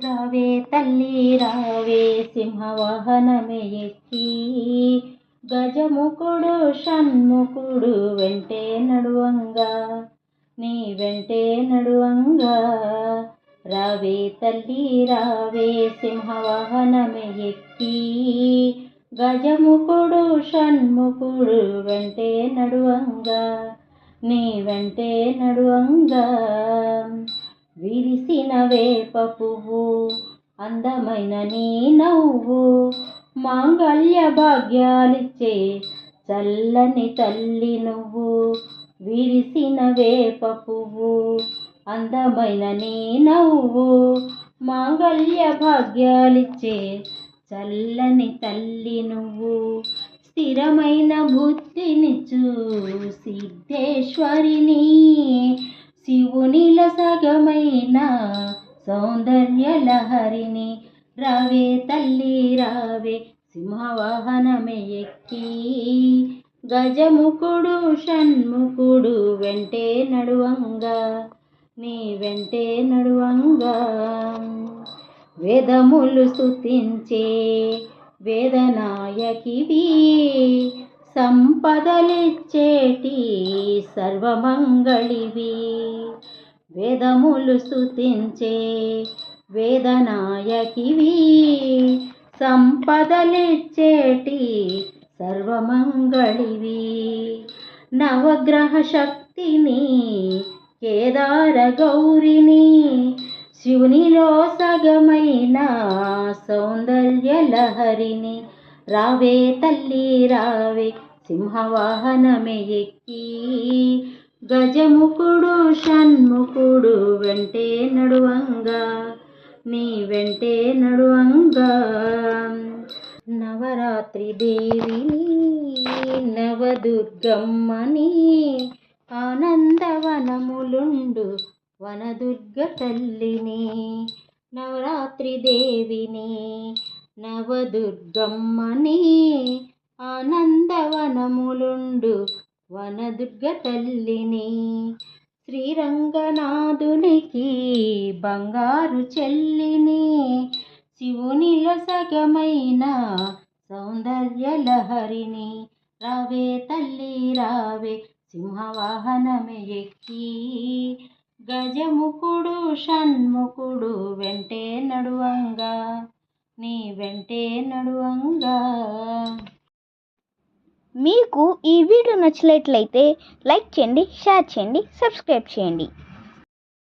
రావే తల్లి రావే సింహవాహనమే ఎక్కి, గజముఖుడు షణ్ముఖుడు వెంటే నడువంగా, నీ వెంటే నడువంగా. రావే తల్లి రావే సింహవాహనమే ఎక్కి, గజముఖుడు షణ్ముఖుడు వెంటే నడువంగా, నీ వెంటే నడువంగా. విరిసిన వేప పువ్వు అందమైన నీ నవ్వు, మాంగళ్య భాగ్యాలిచ్చే చల్లని తల్లి నువ్వు. విరిసిన వేప పువ్వు అందమైన నీ నవ్వు, మాంగళ్య భాగ్యాలిచ్చే చల్లని తల్లి నువ్వు. స్థిరమైన బుద్ధినిచ్చు సిద్ధేశ్వరిని, శివునిల సగమైన సౌందర్య లహరిని. రావే తల్లి రావే సింహవాహనమే ఎక్కి, గజముఖుడు షణ్ముఖుడు వెంటే నడువంగా, నీ వెంటే నడువంగా. వేదములు స్తుతించే వేదనాయకివి, సంపదలిచ్చేటి సర్వమంగళివి. వేదములు స్తుతించే వేదనాయకివి, సంపదలిచ్చేటి సర్వమంగళివి. నవగ్రహ శక్తిని కేదార గౌరిని, శివునిలో సగమైన సౌందర్య లహరిని. రావే తల్లి రావే సింహవాహనమే ఎక్కి, గజముఖుడు షణ్ముఖుడు వెంటే నడువంగా, నీ వెంటే నడువంగా. నవరాత్రి దేవిని నవదుర్గమ్మని, ఆనందవనములుండు వనదుర్గ తల్లిని. నవరాత్రి దేవిని నవదుర్గమ్మని, ఆనందవనములుండు వనదుర్గ తల్లిని. శ్రీరంగనాథునికి బంగారు చెల్లిని, శివునిలో సగమైన సౌందర్య లహరిని. రావే తల్లి రావే సింహవాహనమే ఎక్కి, గజముఖుడు షణ్ముఖుడు వెంటే నడువంగా, నీ వెంటే నడువంగా. మీకు ఈ వీడియో నచ్చినట్లయితే లైక్ చేయండి, షేర్ చేయండి, సబ్స్క్రైబ్ చేయండి.